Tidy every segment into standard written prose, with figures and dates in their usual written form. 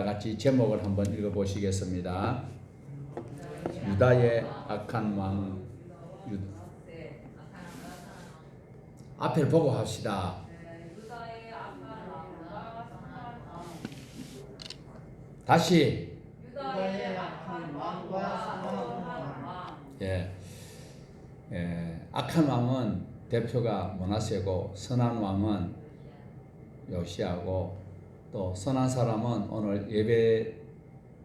같이 제목을 한번 읽어보시겠습니다. 유다의 악한 왕. 앞을 보고 합시다. 다시. 유다의 악한 왕과 선한 왕. 악한 왕은 대표가 므낫세고 선한 왕은 요시야고 또 선한 사람은 오늘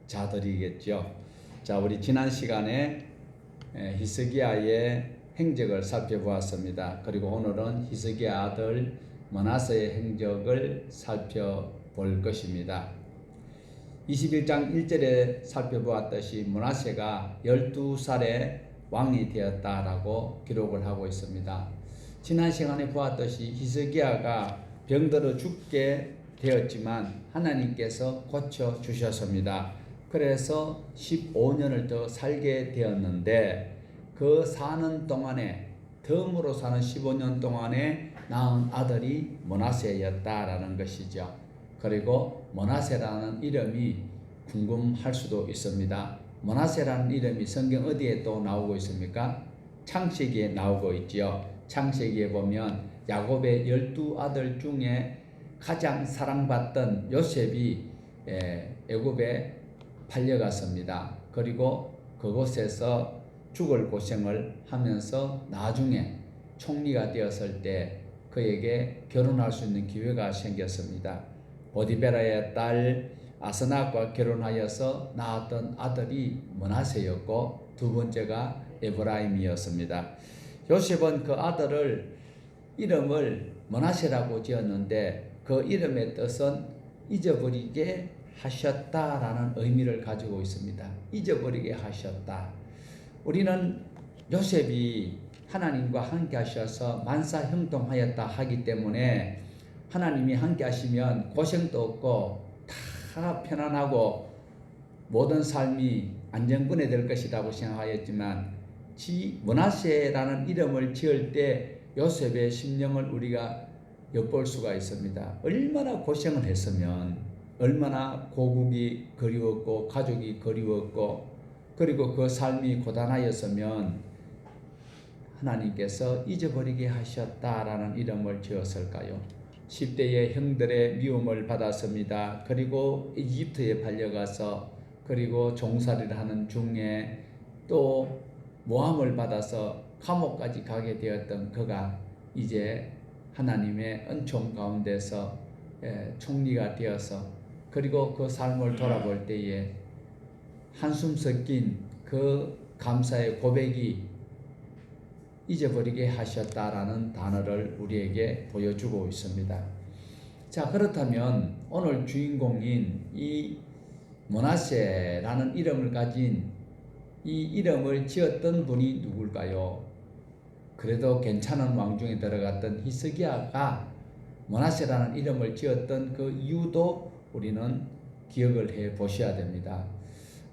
예배자들이겠죠. 자, 우리 지난 시간에 히스기야의 행적을 살펴보았습니다. 그리고 오늘은 히스기야 아들 므낫세의 행적을 살펴볼 것입니다. 21장 1절에 살펴보았듯이 므낫세가 12살에 왕이 되었다라고 기록을 하고 있습니다. 지난 시간에 보았듯이 히스기야가 병들어 죽게 되었지만 하나님께서 고쳐주셨습니다. 그래서 15년을 더 살게 되었는데 그 사는 동안에 덤으로 사는 15년 동안에 낳은 아들이 므낫세였다라는 것이죠. 그리고 므낫세라는 이름이 궁금할 수도 있습니다. 므낫세라는 이름이 성경 어디에 또 나오고 있습니까? 창세기에 나오고 있지요. 창세기에 보면 야곱의 12아들 중에 가장 사랑받던 요셉이 애굽에 팔려갔습니다. 그리고 그곳에서 죽을 고생을 하면서 나중에 총리가 되었을 때 그에게 결혼할 수 있는 기회가 생겼습니다. 보디베라의 딸 아스낫과 결혼하여서 낳았던 아들이 므낫세였고 두 번째가 에브라임이었습니다. 요셉은 그 아들을 이름을 므낫세라고 지었는데 그 이름의 뜻은 잊어버리게 하셨다라는 의미를 가지고 있습니다. 잊어버리게 하셨다. 우리는 요셉이 하나님과 함께 하셔서 만사형통하였다 하기 때문에 하나님이 함께 하시면 고생도 없고 다 편안하고 모든 삶이 안정권에 될 것이라고 생각하였지만 므낫세라는 이름을 지을 때 요셉의 심령을 우리가 엿볼 수가 있습니다. 얼마나 고생을 했으면, 얼마나 고국이 그리웠고 가족이 그리웠고 그리고 그 삶이 고단하였으면 하나님께서 잊어버리게 하셨다라는 이름을 지었을까요? 10대의 형들의 미움을 받았습니다. 그리고 이집트에 팔려가서 그리고 종살이를 하는 중에 또 모함을 받아서 감옥까지 가게 되었던 그가 이제 하나님의 은총 가운데서 총리가 되어서 그리고 그 삶을 돌아볼 때에 한숨 섞인 그 감사의 고백이 잊어버리게 하셨다라는 단어를 우리에게 보여주고 있습니다. 자, 그렇다면 오늘 주인공인 이 므낫세라는 이름을 가진 이 이름을 지었던 분이 누굴까요? 그래도 괜찮은 왕 중에 들어갔던 히스기야가 므낫세라는 이름을 지었던 그 이유도 우리는 기억을 해 보셔야 됩니다.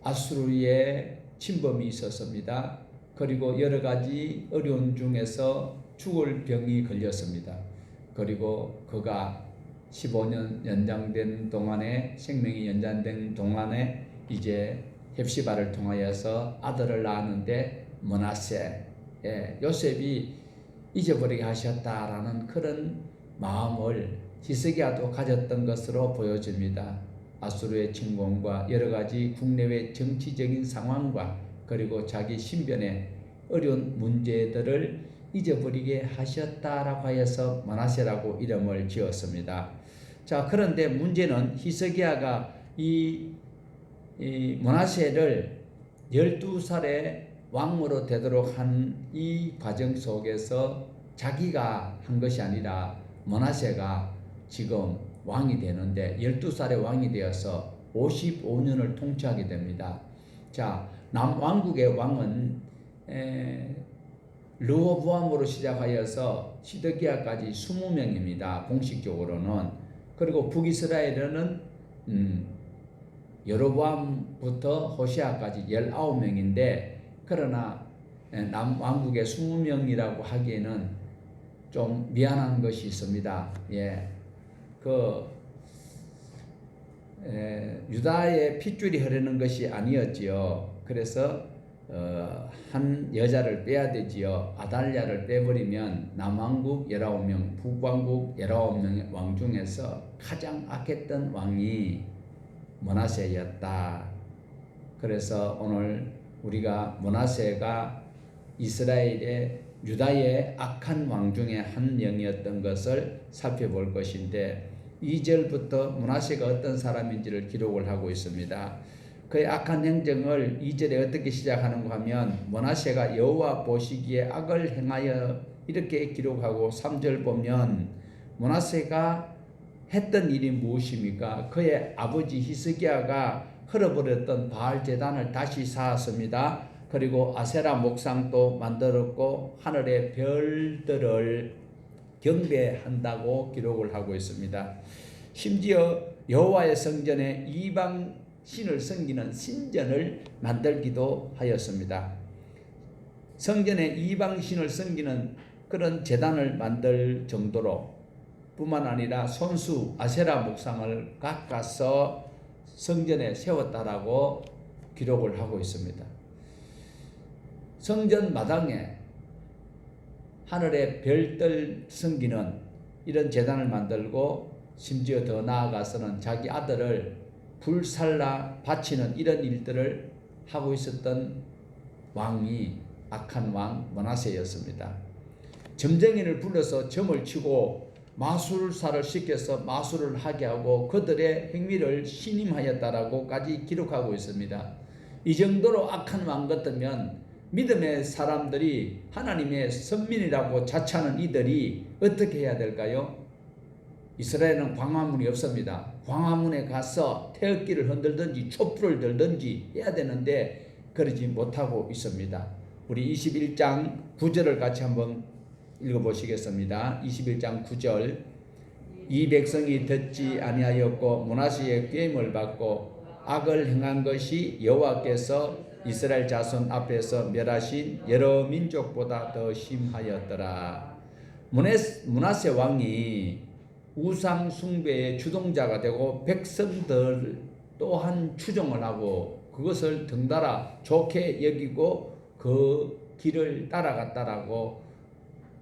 아수르의 침범이 있었습니다. 그리고 여러 가지 어려운 중에서 죽을 병이 걸렸습니다. 그리고 그가 15년 연장된 동안에 생명이 연장된 동안에 이제 헵시바를 통하여서 아들을 낳았는데 므낫세, 요셉이 잊어버리게 하셨다라는 그런 마음을 히스기야도 가졌던 것으로 보여집니다. 아수르의 침공과 여러 가지 국내외 정치적인 상황과 그리고 자기 신변의 어려운 문제들을 잊어버리게 하셨다라고 하여서 므낫세라고 이름을 지었습니다. 자, 그런데 문제는 히스기야가 이 므낫세를 12살에 왕으로 되도록 한 이 과정 속에서 자기가 한 것이 아니라 므낫세가 지금 왕이 되는데 12살에 왕이 되어서 55년을 통치하게 됩니다. 자, 남왕국의 왕은 르호보암으로 시작하여서 시드기야까지 20명입니다. 공식적으로는. 그리고 북이스라엘은 여로보암부터 호시아까지 19명인데 그러나 남왕국의 20명이라고 하기에는 좀 미안한 것이 있습니다. 유다의 핏줄이 흐르는 것이 아니었지요. 그래서 한 여자를 빼야 되지요. 아달랴를 빼버리면 남왕국 19명, 북왕국 19명의 왕 중에서 가장 악했던 왕이 므낫세였다. 그래서 오늘 우리가 므낫세가 이스라엘의 유다의 악한 왕 중에 한 명이었던 것을 살펴볼 것인데 2절부터 므낫세가 어떤 사람인지를 기록을 하고 있습니다. 그의 악한 행정을 2절에 어떻게 시작하는가 하면 므낫세가 여호와 보시기에 악을 행하여 이렇게 기록하고 3절 보면 므낫세가 했던 일이 무엇입니까? 그의 아버지 히스기야가 헐어버렸던 바알 제단을 다시 쌓았습니다. 그리고 아세라 목상도 만들었고 하늘의 별들을 경배한다고 기록을 하고 있습니다. 심지어 여호와의 성전에 이방 신을 섬기는 신전을 만들기도 하였습니다. 성전에 이방 신을 섬기는 그런 제단을 만들 정도로 뿐만 아니라 손수 아세라 목상을 깎아서 성전에 세웠다라고 기록을 하고 있습니다. 성전 마당에 하늘의 별들 섬기는 이런 제단을 만들고 심지어 더 나아가서는 자기 아들을 불살라 바치는 이런 일들을 하고 있었던 왕이 악한 왕 므낫세였습니다. 점쟁이를 불러서 점을 치고 마술사를 시켜서 마술을 하게 하고 그들의 행위를 신임하였다라고까지 기록하고 있습니다. 이 정도로 악한 왕 같으면 믿음의 사람들이 하나님의 선민이라고 자처하는 이들이 어떻게 해야 될까요? 이스라엘은 광화문이 없습니다. 광화문에 가서 태극기를 흔들든지 촛불을 들든지 해야 되는데 그러지 못하고 있습니다. 우리 21장 9절을 같이 한번 읽어보시겠습니다. 21장 9절 이 백성이 듣지 아니하였고 므낫세의 꾀임을 받고 악을 행한 것이 여호와께서 이스라엘 자손 앞에서 멸하신 여러 민족보다 더 심하였더라. 므낫세 왕이 우상 숭배의 주동자가 되고 백성들 또한 추종을 하고 그것을 덩달아 좋게 여기고 그 길을 따라갔다라고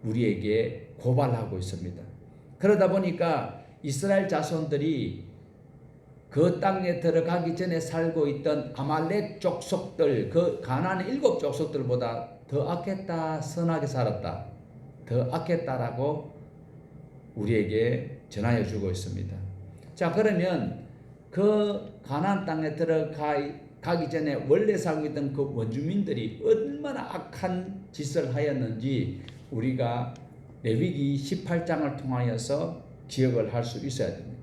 우리에게 고발하고 있습니다. 그러다 보니까 이스라엘 자손들이 그 땅에 들어가기 전에 살고 있던 아말렉 족속들, 그 가나안의 7 족속들보다 더 악했다, 선하게 살았다, 더 악했다라고 우리에게 전하여 주고 있습니다. 자, 그러면 그 가나안 땅에 들어가기 전에 원래 살고 있던 그 원주민들이 얼마나 악한 짓을 하였는지 우리가 레위기 18장을 통하여서 기억을 할 수 있어야 됩니다.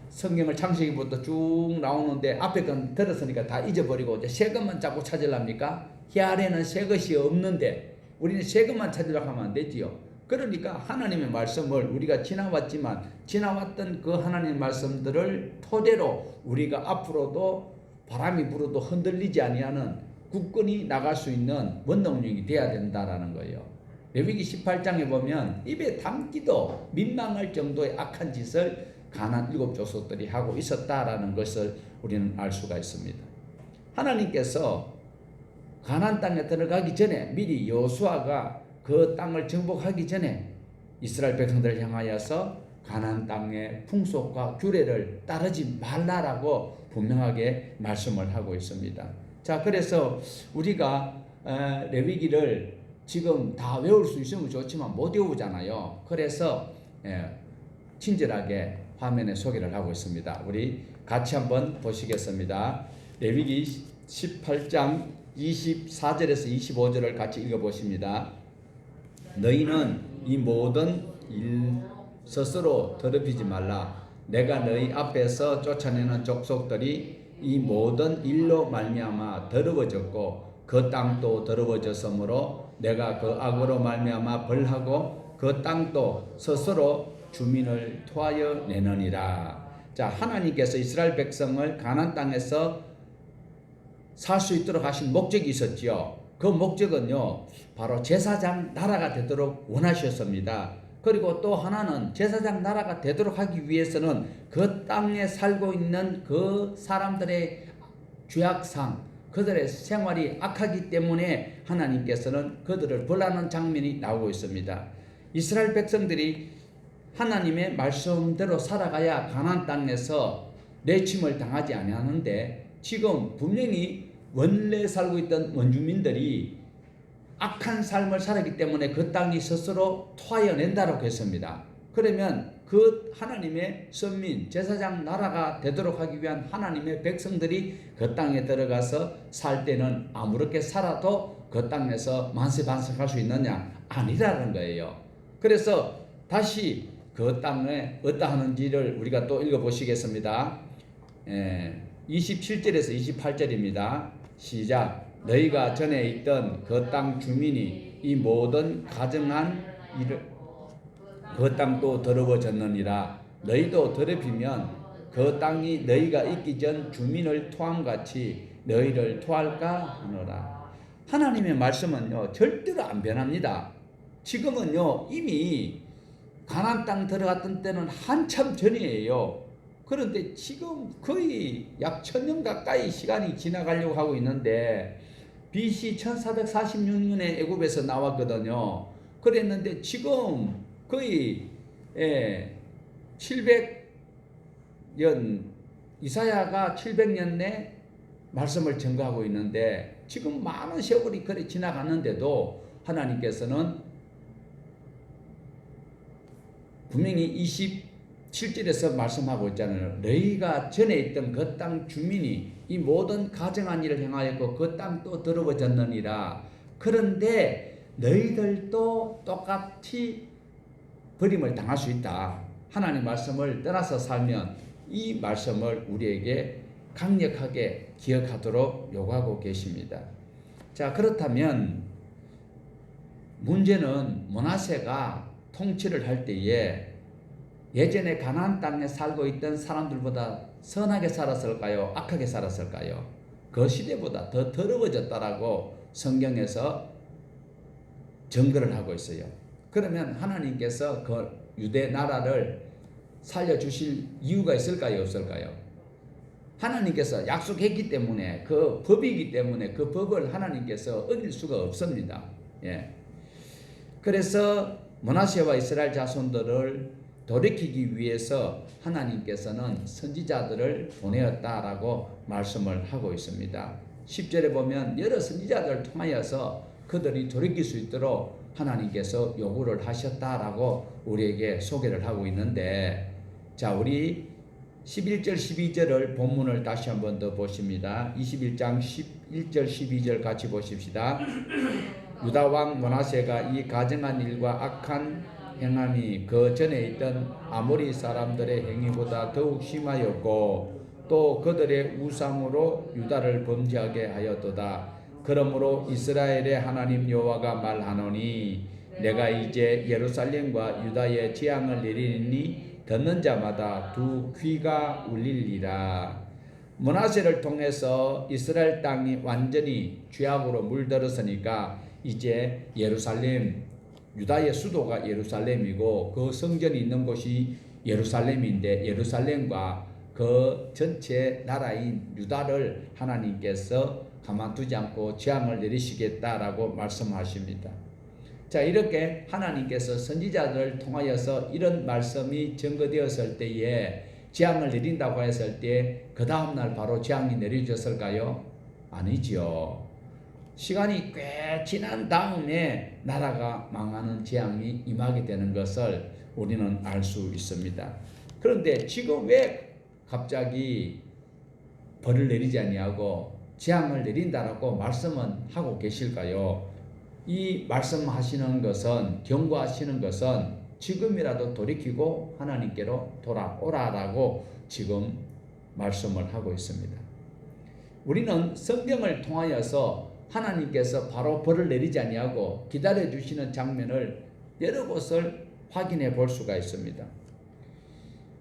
성경을 창세기부터 쭉 나오는데 앞에 건 들었으니까 다 잊어버리고 이제 새 것만 자꾸 찾으랍니까? 이 아래는 새 것이 없는데 우리는 새 것만 찾으려고 하면 안 되지요. 그러니까 하나님의 말씀을 우리가 지나왔던 그 하나님의 말씀들을 토대로 우리가 앞으로도 바람이 불어도 흔들리지 아니하는 굳건히 나갈 수 있는 원동력이 돼야 된다라는 거예요. 레위기 18장에 보면 입에 담기도 민망할 정도의 악한 짓을 가나안 7 족속들이 하고 있었다라는 것을 우리는 알 수가 있습니다. 하나님께서 가나안 땅에 들어가기 전에 미리 여호수아가 그 땅을 정복하기 전에 이스라엘 백성들을 향하여서 가나안 땅의 풍속과 규례를 따르지 말라라고 분명하게 말씀을 하고 있습니다. 자, 그래서 우리가 레위기를 지금 다 외울 수 있으면 좋지만 못 외우잖아요. 그래서 친절하게 화면에 소개를 하고 있습니다. 우리 같이 한번 보시겠습니다. 레위기 18장 24절에서 25절을 같이 읽어보십니다. 너희는 이 모든 일 스스로 더럽히지 말라. 내가 너희 앞에서 쫓아내는 족속들이 이 모든 일로 말미암아 더러워졌고 그 땅도 더러워졌으므로 내가 그 악으로 말미암아 벌하고 그 땅도 스스로 주민을 토하여 내느니라. 자, 하나님께서 이스라엘 백성을 가나안 땅에서 살 수 있도록 하신 목적이 있었지요. 그 목적은요, 바로 제사장 나라가 되도록 원하셨습니다. 그리고 또 하나는 제사장 나라가 되도록 하기 위해서는 그 땅에 살고 있는 그 사람들의 죄악상, 그들의 생활이 악하기 때문에 하나님께서는 그들을 벌하는 장면이 나오고 있습니다. 이스라엘 백성들이 하나님의 말씀대로 살아가야 가나안 땅에서 내침을 당하지 아니하는데, 지금 분명히 원래 살고 있던 원주민들이 악한 삶을 살았기 때문에 그 땅이 스스로 토하여낸다고 했습니다. 그러면 그 하나님의 선민, 제사장 나라가 되도록 하기 위한 하나님의 백성들이 그 땅에 들어가서 살 때는 아무렇게 살아도 그 땅에서 만세반성할 수 있느냐? 아니라는 거예요. 그래서 다시 그 땅에 어떠하는지를 우리가 또 읽어보시겠습니다. 27절에서 28절입니다. 시작. 너희가 전에 있던 그 땅 주민이 이 모든 가증한 일을 그 땅도 더러워졌느니라. 너희도 더럽히면 그 땅이 너희가 있기 전 주민을 토함같이 너희를 토할까 하노라. 하나님의 말씀은요 절대로 안 변합니다. 지금은요 이미 가나안 땅 들어갔던 때는 한참 전이에요. 그런데 지금 거의 약 1000년 가까이 시간이 지나가려고 하고 있는데, BC 1446년에 애굽에서 나왔거든요. 그랬는데 지금 거의 700년, 이사야가 700년에 말씀을 전가하고 있는데 지금 많은 세월이 그래 지나갔는데도 하나님께서는 분명히 27절에서 말씀하고 있잖아요. 너희가 전에 있던 그 땅 주민이 이 모든 가증한 일을 행하였고 그 땅도 더러워졌느니라. 그런데 너희들도 똑같이 버림을 당할 수 있다. 하나님 말씀을 떠나서 살면 이 말씀을 우리에게 강력하게 기억하도록 요구하고 계십니다. 자, 그렇다면 문제는 므낫세가 통치를 할 때에 예전에 가나안 땅에 살고 있던 사람들보다 선하게 살았을까요? 악하게 살았을까요? 그 시대보다 더 더러워졌다라고 성경에서 증거를 하고 있어요. 그러면 하나님께서 그 유대 나라를 살려주실 이유가 있을까요? 없을까요? 하나님께서 약속했기 때문에, 그 법이기 때문에 그 법을 하나님께서 어길 수가 없습니다. 그래서 므낫세와 이스라엘 자손들을 돌이키기 위해서 하나님께서는 선지자들을 보내었다라고 말씀을 하고 있습니다. 10절에 보면 여러 선지자들을 통하여서 그들이 돌이킬 수 있도록 하나님께서 요구를 하셨다라고 우리에게 소개를 하고 있는데, 자, 우리 11절 12절을 본문을 다시 한번 더 보십니다. 21장 11절 12절 같이 보십시다. 유다 왕 므낫세가 이 가증한 일과 악한 행함이 그 전에 있던 아모리 사람들의 행위보다 더욱 심하였고 또 그들의 우상으로 유다를 범죄하게 하였도다. 그러므로 이스라엘의 하나님 여호와가 말하노니 내가 이제 예루살렘과 유다의 재앙을 내리니 듣는 자마다 두 귀가 울리리라. 므낫세를 통해서 이스라엘 땅이 완전히 죄악으로 물들었으니까 이제 예루살렘, 유다의 수도가 예루살렘이고 그 성전이 있는 곳이 예루살렘인데, 예루살렘과 그 전체 나라인 유다를 하나님께서 가만두지 않고 재앙을 내리시겠다라고 말씀하십니다. 자, 이렇게 하나님께서 선지자들을 통하여서 이런 말씀이 증거되었을 때에 재앙을 내린다고 했을 때 그 다음날 바로 재앙이 내려졌을까요? 아니죠. 시간이 꽤 지난 다음에 나라가 망하는 재앙이 임하게 되는 것을 우리는 알 수 있습니다. 그런데 지금 왜 갑자기 벌을 내리지 아니하고 재앙을 내린다라고 말씀은 하고 계실까요? 이 말씀하시는 것은, 경고하시는 것은 지금이라도 돌이키고 하나님께로 돌아오라라고 지금 말씀을 하고 있습니다. 우리는 성경을 통하여서 하나님께서 바로 벌을 내리지 아니하고 기다려 주시는 장면을 여러 곳을 확인해 볼 수가 있습니다.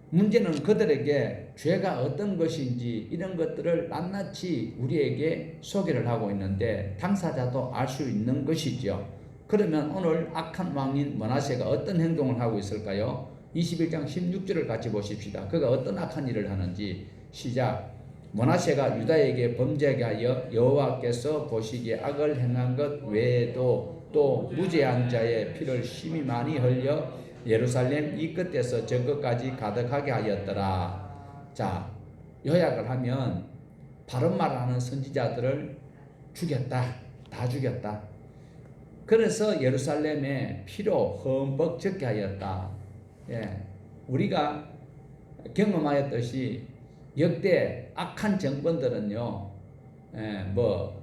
문제는 그들에게 죄가 어떤 것인지 이런 것들을 낱낱이 우리에게 소개를 하고 있는데 당사자도 알 수 있는 것이죠. 그러면 오늘 악한 왕인 므낫세가 어떤 행동을 하고 있을까요? 21장 16절을 같이 보십시다. 그가 어떤 악한 일을 하는지. 시작. 므낫세가 유다에게 범죄하게 하여 여호와께서 보시기에 악을 행한 것 외에도 또 무죄한 자의 피를 심히 많이 흘려 예루살렘 이 끝에서 저 끝까지 가득하게 하였더라. 자, 요약을 하면 바른 말하는 선지자들을 죽였다. 다 죽였다. 그래서 예루살렘에 피로 흠뻑 적게 하였다. 예, 우리가 경험하였듯이 역대 악한 정권들은요,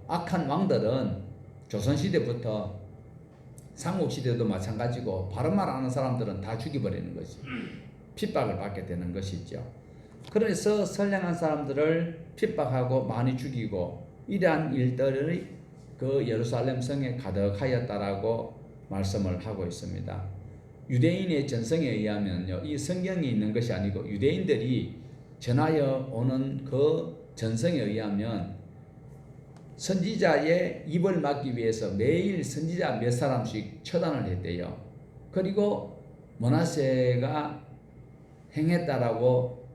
악한 왕들은 조선시대부터 삼국시대도 마찬가지고 바른 말 하는 사람들은 다 죽여버리는 것이 핍박을 받게 되는 것이죠. 그래서 선량한 사람들을 핍박하고 많이 죽이고 이러한 일들이 그 예루살렘 성에 가득하였다라고 말씀을 하고 있습니다. 유대인의 전성에 의하면요, 이 성경에 있는 것이 아니고 유대인들이 전하여 오는 그 전성에 의하면 선지자의 입을 막기 위해서 매일 선지자 몇 사람씩 처단을 했대요. 그리고 므낫세가 행했다라고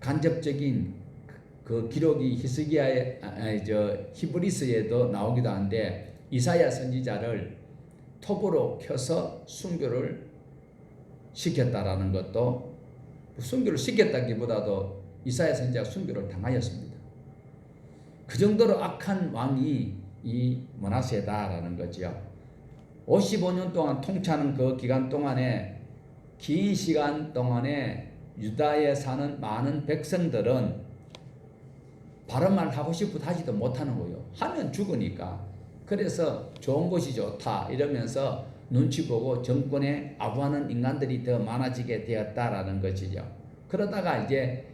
간접적인 그 기록이 히브리서에도 나오기도 한데 이사야 선지자를 톱으로 켜서 순교를 시켰다라는 것도 순교를 시켰다기보다도 이사야 선지자가 순교를 당하였습니다. 그 정도로 악한 왕이 이 므낫세다라는 거죠. 55년 동안 통치하는 그 기간 동안에 긴 시간 동안에 유다에 사는 많은 백성들은 바른 말 하고 싶어도 하지도 못하는 거예요. 하면 죽으니까. 그래서 좋은 것이 좋다 이러면서 눈치 보고 정권에 아부하는 인간들이 더 많아지게 되었다라는 것이죠. 그러다가 이제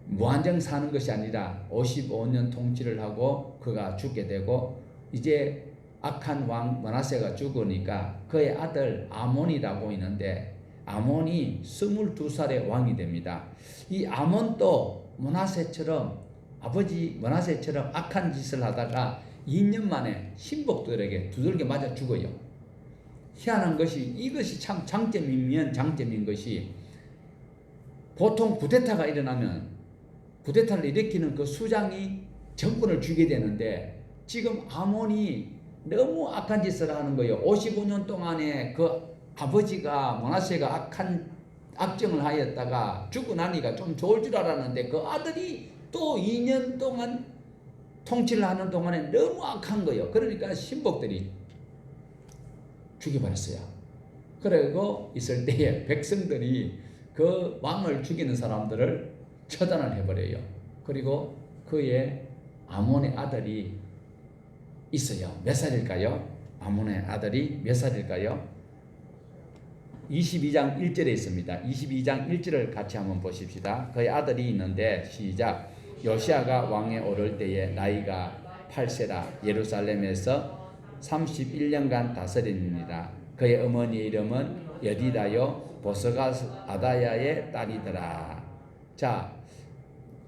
무한정 사는 것이 아니라 55년 통치를 하고 그가 죽게 되고 이제 악한 왕 므낫세가 죽으니까 그의 아들 아몬이라고 있는데 아몬이 22살의 왕이 됩니다. 이 아몬도 므낫세처럼 아버지 므낫세처럼 악한 짓을 하다가 2년 만에 신복들에게 두들겨 맞아 죽어요. 희한한 것이 이것이 참 장점이면 장점인 것이 보통 쿠데타가 일어나면 쿠데타를 일으키는 그 수장이 정권을 쥐게 되는데 지금 아몬이 너무 악한 짓을 하는 거예요. 55년 동안에 그 아버지가 므낫세가 악한 악정을 하였다가 죽고 나니까 좀 좋을 줄 알았는데 그 아들이 또 2년 동안 통치를 하는 동안에 너무 악한 거예요. 그러니까 신복들이 죽여버렸어요. 그리고 있을 때에 백성들이 그 왕을 죽이는 사람들을 처단을 해버려요. 그리고 그의 아몬의 아들이 있어요. 몇 살일까요? 아몬의 아들이 몇 살일까요? 22장 1절에 있습니다. 22장 1절을 같이 한번 보십시다. 그의 아들이 있는데 시작. 요시아가 왕에 오를 때에 나이가 8세라 예루살렘에서 31년간 다스리니라. 그의 어머니 이름은 여디다요 보스가 아다야의 딸이더라. 자,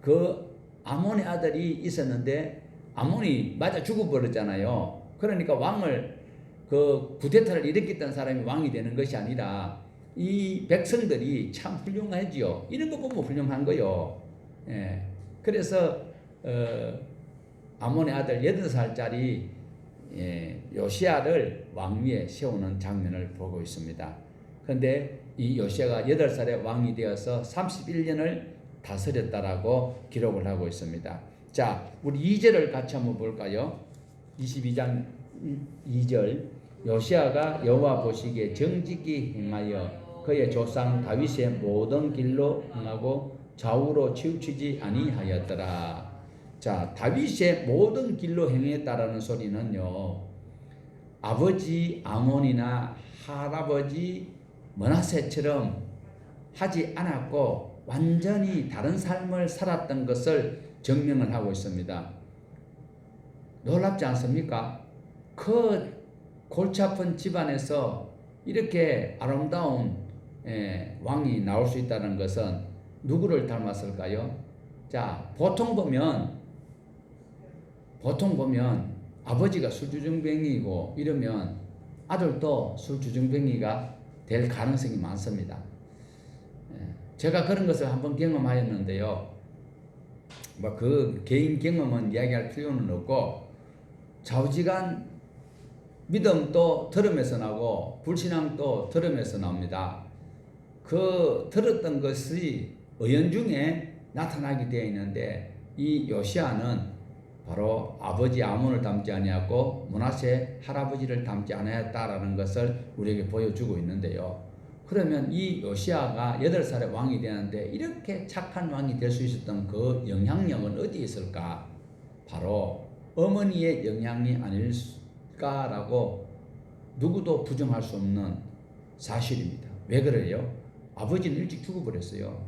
그 아몬의 아들이 있었는데 아몬이 맞아 죽어버렸잖아요. 그러니까 왕을 그 쿠데타를 일으켰던 사람이 왕이 되는 것이 아니라 이 백성들이 참 훌륭하지요. 이런 거 보면 훌륭한 거요. 예. 그래서 아몬의 아들 8살짜리 요시아를 왕위에 세우는 장면을 보고 있습니다. 그런데 이 요시아가 8살에 왕이 되어서 31년을 다스렸다라고 기록을 하고 있습니다. 자, 우리 2절을 같이 한번 볼까요? 22장 2절. 요시아가 여호와 보시기에 정직히 행하여 그의 조상 다윗의 모든 길로 행하고 좌우로 치우치지 아니하였더라. 자, 다윗의 모든 길로 행했다라는 소리는요, 아버지 아몬이나 할아버지 므낫세처럼 하지 않았고 완전히 다른 삶을 살았던 것을 증명을 하고 있습니다. 놀랍지 않습니까? 그 골치 아픈 집안에서 이렇게 아름다운 왕이 나올 수 있다는 것은 누구를 닮았을까요? 자, 보통 보면 아버지가 술주정뱅이고 이러면 아들도 술주정뱅이가 될 가능성이 많습니다. 제가 그런 것을 한번 경험하였는데요. 뭐 그 개인 경험은 이야기할 필요는 없고, 좌우지간 믿음도 들음에서 나고 불신앙도 들음에서 나옵니다. 그 들었던 것이 의연중에 나타나게 되어 있는데, 이 요시아는 바로 아버지 아몬을 닮지 아니하고 므낫세 할아버지를 닮지 않았다라는 것을 우리에게 보여주고 있는데요. 그러면 이 요시아가 8살에 왕이 되는데 이렇게 착한 왕이 될 수 있었던 그 영향력은 어디에 있을까? 바로 어머니의 영향이 아닐까라고 누구도 부정할 수 없는 사실입니다. 왜 그래요? 아버지는 일찍 죽어버렸어요.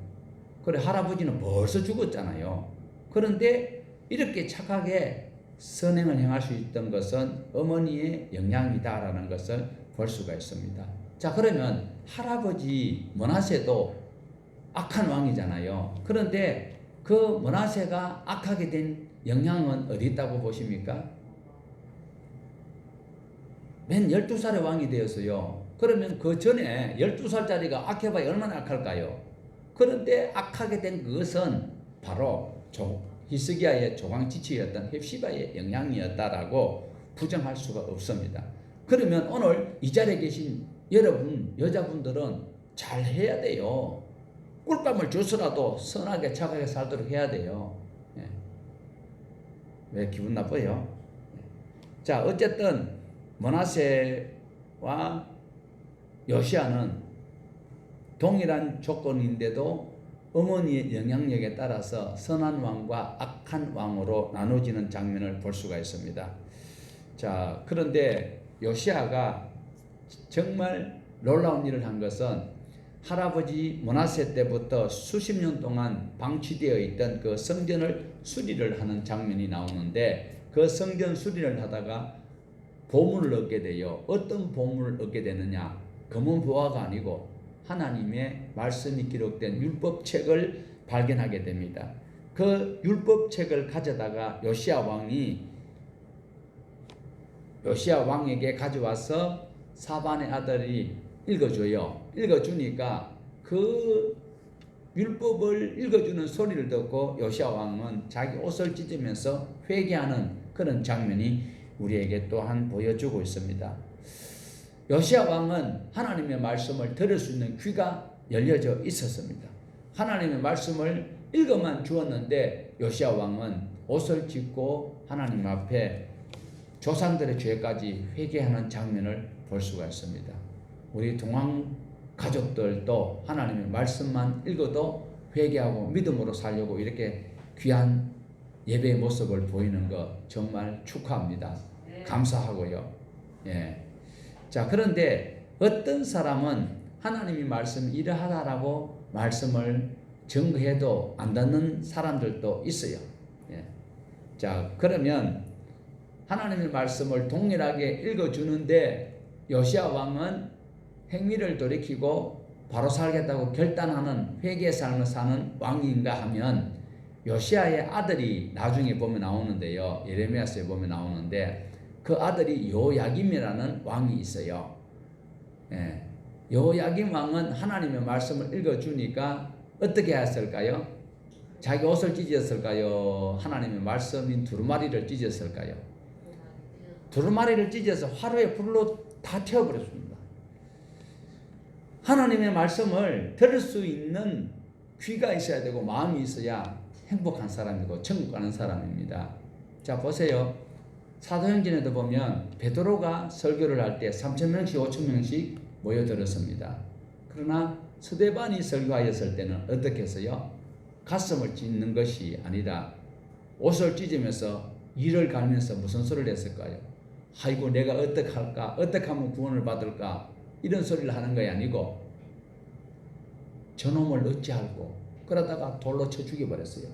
그래, 할아버지는 벌써 죽었잖아요. 그런데 이렇게 착하게 선행을 행할 수 있던 것은 어머니의 영향이다라는 것을 볼 수가 있습니다. 자, 그러면 할아버지 므낫세도 악한 왕이잖아요. 그런데 그 므낫세가 악하게 된 영향은 어디 있다고 보십니까? 맨 12살에 왕이 되었어요. 그러면 그 전에 12살짜리가 악해봐야 얼마나 악할까요? 그런데 악하게 된 그것은 바로 히스기야의 조강지치였던 헵시바의 영향이었다라고 부정할 수가 없습니다. 그러면 오늘 이 자리에 계신 여러분, 여자분들은 잘 해야 돼요. 꿀밤을 줘서라도 선하게 착하게 살도록 해야 돼요. 왜 기분 나빠요? 자, 어쨌든 므낫세와 요시아는 동일한 조건인데도 어머니의 영향력에 따라서 선한 왕과 악한 왕으로 나눠지는 장면을 볼 수가 있습니다. 자, 그런데 요시아가 정말 놀라운 일을 한 것은 할아버지 므낫세 때부터 수십 년 동안 방치되어 있던 그 성전을 수리를 하는 장면이 나오는데, 그 성전 수리를 하다가 보물을 얻게 돼요. 어떤 보물을 얻게 되느냐? 검은 보화가 아니고 하나님의 말씀이 기록된 율법책을 발견하게 됩니다. 그 율법책을 가져다가 요시아 왕에게 가져와서 사반의 아들이 읽어줘요. 읽어주니까 그 율법을 읽어주는 소리를 듣고 요시아 왕은 자기 옷을 찢으면서 회개하는 그런 장면이 우리에게 또한 보여주고 있습니다. 요시아 왕은 하나님의 말씀을 들을 수 있는 귀가 열려져 있었습니다. 하나님의 말씀을 읽어만 주었는데 요시아 왕은 옷을 찢고 하나님 앞에 조상들의 죄까지 회개하는 장면을 볼 수가 있습니다. 우리 동안 가족들도 하나님의 말씀만 읽어도 회개하고 믿음으로 살려고 이렇게 귀한 예배의 모습을 보이는 것 정말 축하합니다. 감사하고요. 예. 자, 그런데 어떤 사람은 하나님이 말씀 이러하다라고 말씀을 증거해도 안 듣는 사람들도 있어요. 예. 자, 그러면 하나님의 말씀을 동일하게 읽어주는데 요시아 왕은 행위를 돌이키고 바로 살겠다고 결단하는 회개의 삶을 사는 왕인가 하면, 요시아의 아들이 나중에 보면 나오는데요. 예레미야서에 보면 나오는데 그 아들이 요야김이라는 왕이 있어요. 예. 요야김 왕은 하나님의 말씀을 읽어주니까 어떻게 했을까요? 자기 옷을 찢었을까요? 하나님의 말씀인 두루마리를 찢었을까요? 두루마리를 찢어서 화로에 불로 다 태워버렸습니다. 하나님의 말씀을 들을 수 있는 귀가 있어야 되고 마음이 있어야 행복한 사람이고 천국 가는 사람입니다. 자, 보세요. 사도행전에도 보면 베드로가 설교를 할 때 3,000명씩 5,000명씩 모여들었습니다. 그러나 스데반이 설교하였을 때는 어떻게 했어요? 가슴을 찢는 것이 아니라 옷을 찢으면서 이를 갈면서 무슨 소리를 했을까요? 아이고, 내가 어떻게 할까? 어떻게 하면 구원을 받을까? 이런 소리를 하는 것이 아니고 저놈을 어찌할고 그러다가 돌로 쳐 죽여버렸어요.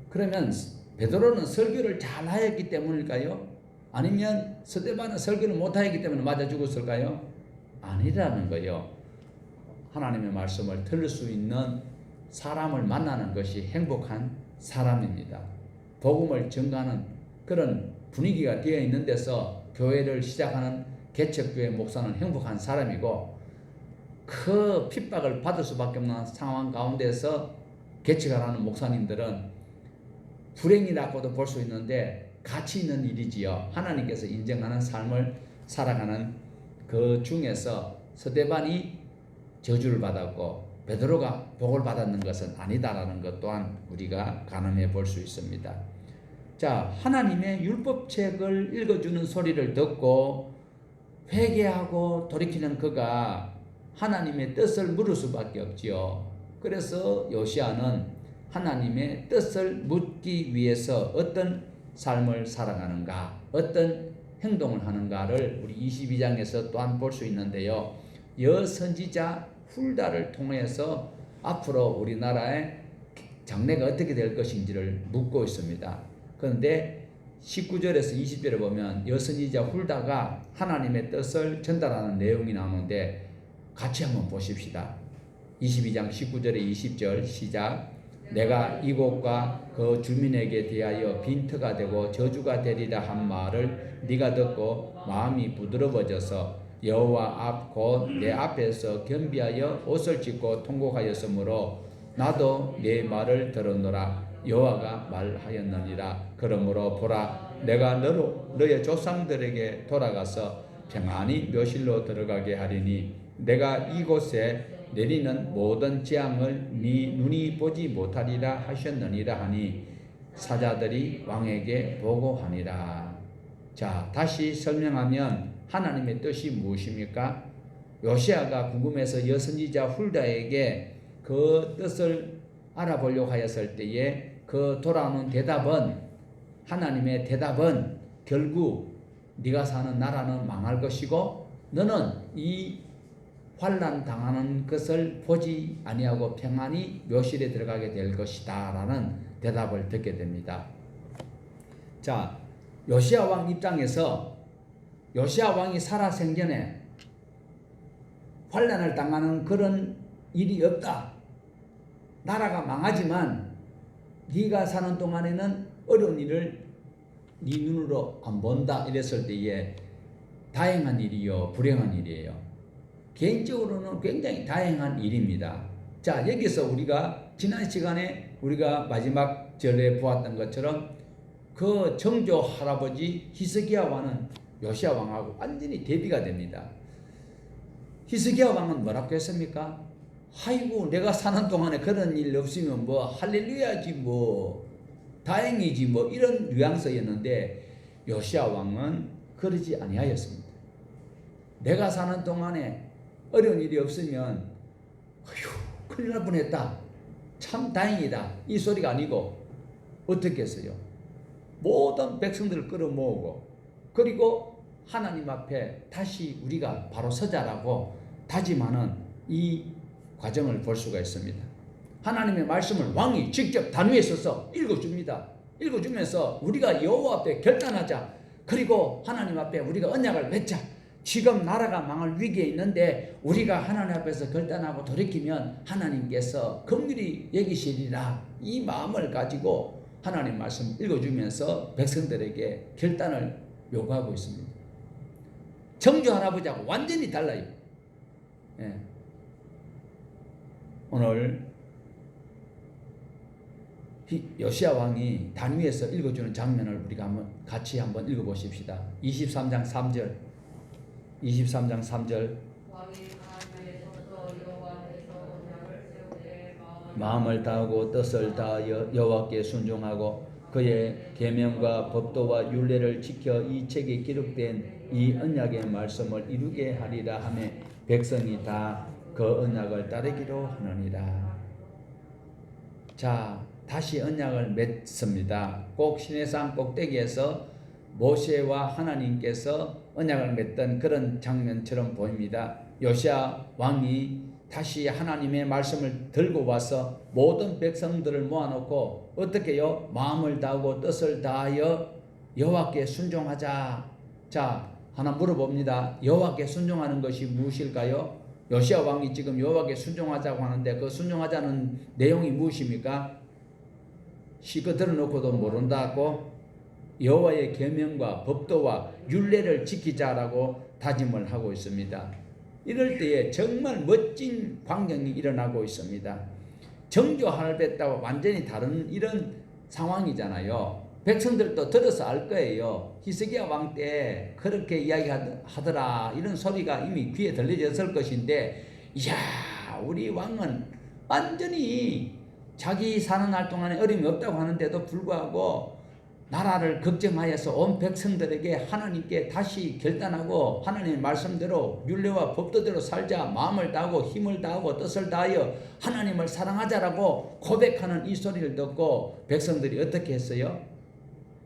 그러면 베드로는 설교를 잘 하였기 때문일까요? 아니면 스데반은 설교를 못하였기 때문에 맞아 죽었을까요? 아니라는 거예요. 하나님의 말씀을 들을 수 있는 사람을 만나는 것이 행복한 사람입니다. 복음을 전가하는 그런 분위기가 되어 있는 데서 교회를 시작하는 개척교회 목사는 행복한 사람이고 그 핍박을 받을 수밖에 없는 상황 가운데서 개척을 하는 목사님들은 불행이라고도 볼 수 있는데 가치 있는 일이지요. 하나님께서 인정하는 삶을 살아가는 그 중에서 스데반이 저주를 받았고 베드로가 복을 받았는 것은 아니다라는 것 또한 우리가 가늠해 볼 수 있습니다. 자, 하나님의 율법책을 읽어주는 소리를 듣고 회개하고 돌이키는 그가 하나님의 뜻을 물을 수밖에 없지요. 그래서 요시아는 하나님의 뜻을 묻기 위해서 어떤 삶을 살아가는가, 어떤 행동을 하는가를 우리 22장에서 또한 볼 수 있는데요. 여선지자 훌다를 통해서 앞으로 우리나라의 장래가 어떻게 될 것인지를 묻고 있습니다. 그런데 19절에서 20절에 보면 여선지자 훌다가 하나님의 뜻을 전달하는 내용이 나오는데 같이 한번 보십시다. 22장 19절에 20절 시작. 내가 이곳과 그 주민에게 대하여 빈터가 되고 저주가 되리라 한 말을 네가 듣고 마음이 부드러워져서 여호와 앞 곧 내 앞에서 겸비하여 옷을 찢고 통곡하였으므로 나도 네 말을 들었노라. 여호와가 말하였느니라. 그러므로 보라, 내가 너의 조상들에게 돌아가서 평안히 묘실로 들어가게 하리니 내가 이곳에 내리는 모든 재앙을 네 눈이 보지 못하리라 하셨느니라 하니 사자들이 왕에게 보고하니라. 자, 다시 설명하면 하나님의 뜻이 무엇입니까? 요시아가 궁금해서 여선지자 훌다에게 그 뜻을 알아보려고 하였을 때에 그 돌아오는 대답은, 하나님의 대답은 결국 네가 사는 나라는 망할 것이고 너는 이 환난 당하는 것을 보지 아니하고 평안히 묘실에 들어가게 될 것이다 라는 대답을 듣게 됩니다. 자, 요시아 왕 입장에서 요시아 왕이 살아생전에 환난을 당하는 그런 일이 없다. 나라가 망하지만 네가 사는 동안에는 어려운 일을 네 눈으로 안 본다 이랬을 때에 다행한 일이요, 불행한 일이에요. 개인적으로는 굉장히 다행한 일입니다. 자, 여기서 우리가 지난 시간에 우리가 마지막 절에 보았던 것처럼 그 정조 할아버지 히스기야 왕은 요시아 왕하고 완전히 대비가 됩니다. 히스기야 왕은 뭐라고 했습니까? 아이고, 내가 사는 동안에 그런 일 없으면 뭐 할렐루야지 뭐 다행이지 뭐 이런 뉘앙스였는데 요시아 왕은 그러지 아니하였습니다. 내가 사는 동안에 어려운 일이 없으면 어휴, 큰일 날 뻔했다, 참 다행이다 이 소리가 아니고 어떻게 했어요? 모든 백성들을 끌어모으고 그리고 하나님 앞에 다시 우리가 바로 서자라고 다짐하는 이 과정을 볼 수가 있습니다. 하나님의 말씀을 왕이 직접 단위에 서서 읽어줍니다. 읽어주면서 우리가 여호와 앞에 결단하자. 그리고 하나님 앞에 우리가 언약을 맺자. 지금 나라가 망할 위기에 있는데 우리가 하나님 앞에서 결단하고 돌이키면 하나님께서 긍휼히 여기시리라. 이 마음을 가지고 하나님 말씀 읽어주면서 백성들에게 결단을 요구하고 있습니다. 정조 할아버지하고 완전히 달라요. 예. 오늘 요시아 왕이 단위에서 읽어주는 장면을 우리가 같이 한번 읽어보십시다. 23장 3절 23장 3절 마음을 다하고 뜻을 다하여 여호와께 순종하고 그의 계명과 법도와 율례를 지켜 이 책에 기록된 이 언약의 말씀을 이루게 하리라 하며 백성이 다 그 언약을 따르기로 하느니라. 자, 다시 언약을 맺습니다. 꼭 시내산 꼭대기에서 모세와 하나님께서 언약을 맺던 그런 장면처럼 보입니다. 요시아 왕이 다시 하나님의 말씀을 들고 와서 모든 백성들을 모아놓고 어떻게 해요? 마음을 다하고 뜻을 다하여 여호와께 순종하자. 자, 하나 물어봅니다. 여호와께 순종하는 것이 무엇일까요? 요시아 왕이 지금 여호와께 순종하자고 하는데 그 순종하자는 내용이 무엇입니까? 시거 들어놓고도 모른다고? 여호와의 계명과 법도와 율례를 지키자라고 다짐을 하고 있습니다. 이럴 때에 정말 멋진 광경이 일어나고 있습니다. 정조할배따와 완전히 다른 이런 상황이잖아요. 백성들도 들어서 알 거예요. 히스기야 왕 때 그렇게 이야기하더라 이런 소리가 이미 귀에 들려졌을 것인데, 이야, 우리 왕은 완전히 자기 사는 날 동안에 어려움이 없다고 하는데도 불구하고 나라를 걱정하여서 온 백성들에게 하나님께 다시 결단하고 하나님의 말씀대로 율례와 법도대로 살자, 마음을 다하고 힘을 다하고 뜻을 다하여 하나님을 사랑하자라고 고백하는 이 소리를 듣고 백성들이 어떻게 했어요?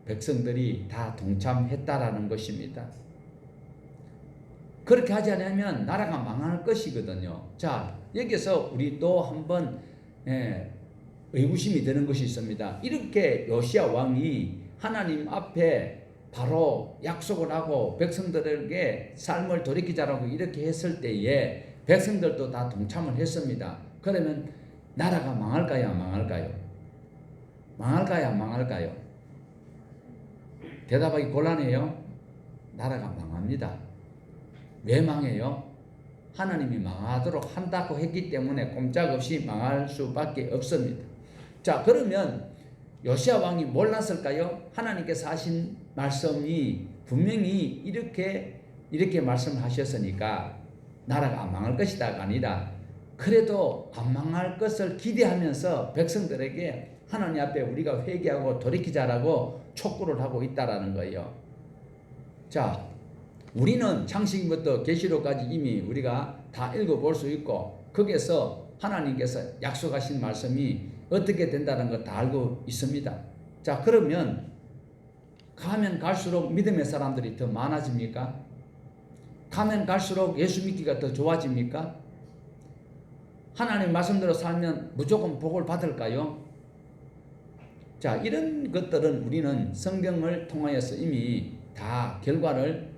백성들이 다 동참했다라는 것입니다. 그렇게 하지 않으면 나라가 망할 것이거든요. 자, 여기서 우리 또 한번 의구심이 드는 것이 있습니다. 이렇게 요시야 왕이 하나님 앞에 바로 약속을 하고 백성들에게 삶을 돌이키자라고 이렇게 했을 때에 백성들도 다 동참을 했습니다. 그러면 나라가 망할까요? 안 망할까요? 망할까요? 안 망할까요? 대답하기 곤란해요. 나라가 망합니다. 왜 망해요? 하나님이 망하도록 한다고 했기 때문에 꼼짝없이 망할 수밖에 없습니다. 자, 그러면 요시야 왕이 몰랐을까요? 하나님께서 하신 말씀이 분명히 이렇게 말씀하셨으니까 나라가 안 망할 것이다가 아니라 그래도 안 망할 것을 기대하면서 백성들에게 하나님 앞에 우리가 회개하고 돌이키자라고 촉구를 하고 있다라는 거예요. 자, 우리는 창세기부터 계시록까지 이미 우리가 다 읽어볼 수 있고 거기에서 하나님께서 약속하신 말씀이 어떻게 된다는 거 다 알고 있습니다. 자, 그러면 가면 갈수록 믿음의 사람들이 더 많아집니까? 가면 갈수록 예수 믿기가 더 좋아집니까? 하나님 말씀대로 살면 무조건 복을 받을까요? 자, 이런 것들은 우리는 성경을 통하여서 이미 다 결과를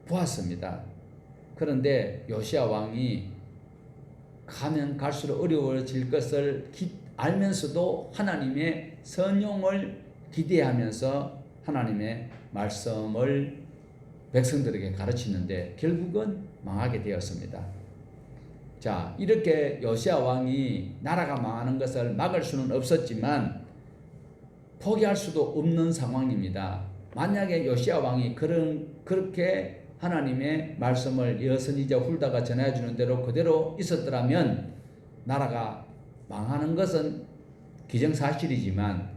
보았습니다. 그런데 요시야 왕이 가면 갈수록 어려워질 것을 알면서도 하나님의 선용을 기대하면서 하나님의 말씀을 백성들에게 가르치는데 결국은 망하게 되었습니다. 자, 이렇게 요시야 왕이 나라가 망하는 것을 막을 수는 없었지만 포기할 수도 없는 상황입니다. 만약에 요시야 왕이 그렇게 하나님의 말씀을 여선이자 훌다가 전해주는 대로 그대로 있었더라면 나라가 망하는 것은 기정사실이지만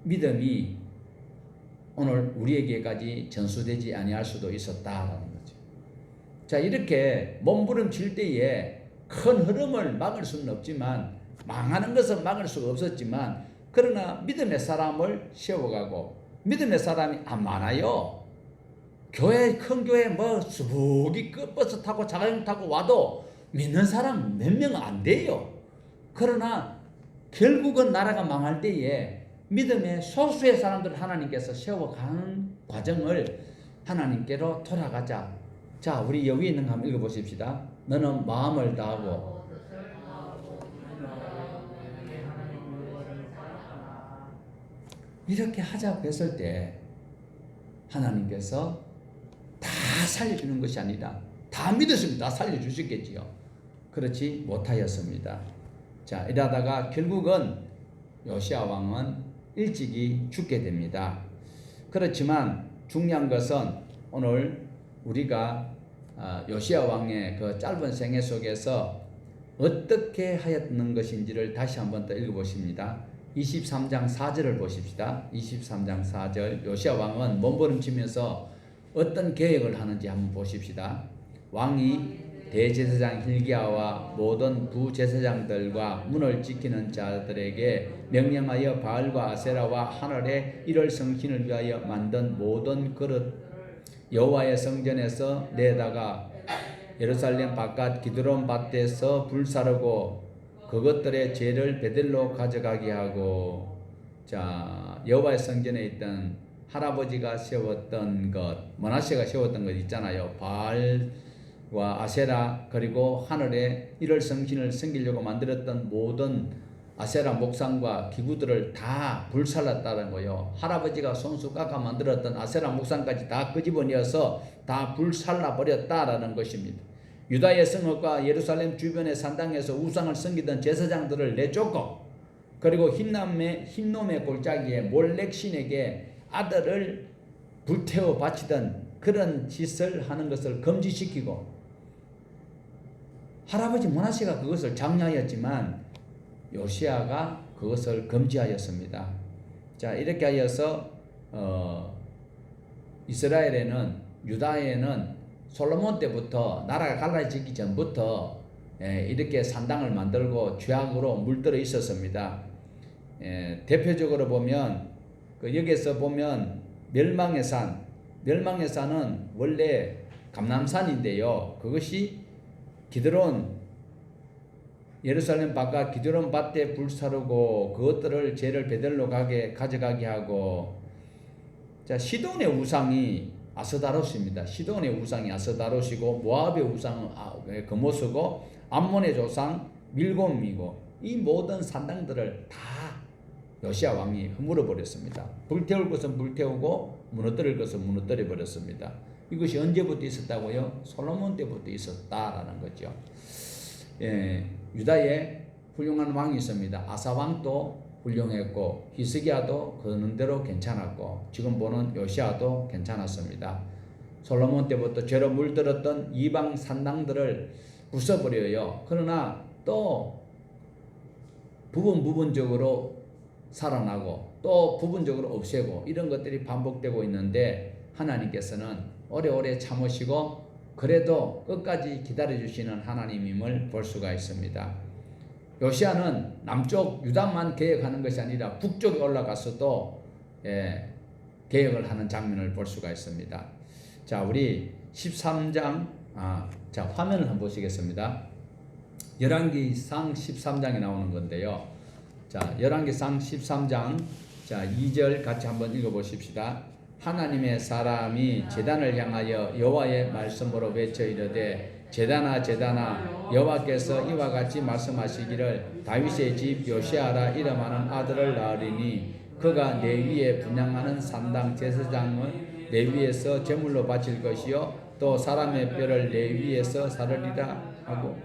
믿음이 오늘 우리에게까지 전수되지 아니할 수도 있었다라는 거죠. 자, 이렇게 몸부림칠 때에 큰 흐름을 막을 수는 없지만 망하는 것은 막을 수가 없었지만 그러나 믿음의 사람을 세워가고 믿음의 사람이 안 많아요. 큰 교회 수북이 버스 타고 자가용 타고 와도 믿는 사람 몇 명 안 돼요. 그러나 결국은 나라가 망할 때에 믿음의 소수의 사람들을 하나님께서 세워가는 과정을 하나님께로 돌아가자. 자, 우리 여기 있는 거 한번 읽어보십시다. 너는 마음을 다하고 이렇게 하자고 했을 때 하나님께서 다 살려주는 것이 아니라 다 믿었으면 다 살려주셨겠지요. 그렇지 못하였습니다. 자, 이러다가 결국은 요시야 왕은 일찍이 죽게 됩니다. 그렇지만 중요한 것은 오늘 우리가 요시야 왕의 그 짧은 생애 속에서 어떻게 하였는 것인지를 다시 한번 더 읽어보십니다. 23장 4절을 보십시다. 23장 4절 요시야 왕은 몸부림치면서 어떤 계획을 하는지 한번 보십시다. 왕이 대제사장 hil기야와 모든 부제사장들과 문을 지키는 자들에게 명령하여 바알과 아세라와 하늘의 일월 성신을 위하여 만든 모든 그릇 여호와의 성전에서 내다가 예루살렘 바깥 기드론 밭에서 불사르고 그것들의 죄를 베들로 가져가게 하고, 자, 여호와의 성전에 있던 할아버지가 세웠던 것, 므낫세가 세웠던 것 있잖아요. 바알과 아세라 그리고 하늘의 일월 성신을 섬기려고 만들었던 모든 아세라 목상과 기구들을 다 불살랐다는 거요. 할아버지가 손수 깎아 만들었던 아세라 목상까지 다 끄집어내어서 다 불살라 버렸다라는 것입니다. 유다의 성읍과 예루살렘 주변의 산당에서 우상을 섬기던 제사장들을 내쫓고, 그리고 흰놈의 골짜기에 몰렉신에게 아들을 불태워 바치던 그런 짓을 하는 것을 금지시키고, 할아버지 므낫세가 그것을 장려하였지만 요시아가 그것을 금지하였습니다. 자, 이렇게 하여서 이스라엘에는, 유다에는 솔로몬 때부터, 나라가 갈라지기 전부터 이렇게 산당을 만들고 죄악으로 물들어 있었습니다. 대표적으로 보면 여기에서 보면 멸망의 산은 원래 감람산인데요. 그것이 기드론, 예루살렘 바깥 기드론 밭에 불사르고 그것들을 죄를 베들로 가져가게 하고, 자, 시돈의 우상이 아스다롯입니다. 시돈의 우상이 아스다롯이고, 모압의 우상은 그모스고, 암몬의 조상 밀곰이고, 이 모든 산당들을 다 요시야 왕이 허물어 버렸습니다. 불태울 것은 불태우고 무너뜨릴 것은 무너뜨려 버렸습니다. 이것이 언제부터 있었다고요? 솔로몬 때부터 있었다라는 거죠. 유다에 훌륭한 왕이 있습니다. 아사 왕도 훌륭했고, 히스기야도 그런 대로 괜찮았고, 지금 보는 요시야도 괜찮았습니다. 솔로몬 때부터 죄로 물들었던 이방 산당들을 부숴버려요. 그러나 또 부분적으로 살아나고 또 부분적으로 없애고, 이런 것들이 반복되고 있는데, 하나님께서는 오래오래 참으시고 그래도 끝까지 기다려주시는 하나님임을 볼 수가 있습니다. 요시야는 남쪽 유다만 개혁하는 것이 아니라 북쪽에 올라가서도 개혁을 하는 장면을 볼 수가 있습니다. 자, 우리 13장, 자, 화면을 한번 보시겠습니다. 열왕기상 13장에 나오는 건데요. 자, 열왕기상 13장, 자, 2절 같이 한번 읽어보십시다. 하나님의 사람이 제단을 향하여 여호와의 말씀으로 외쳐 이르되, 제단아 제단아, 여호와께서 이와 같이 말씀하시기를, 다윗의 집 요시아라 이름하는 아들을 낳으리니 그가 내 위에 분향하는 산당 제사장을 내 위에서 제물로 바칠 것이요 또 사람의 뼈를 내 위에서 사르리라 하고.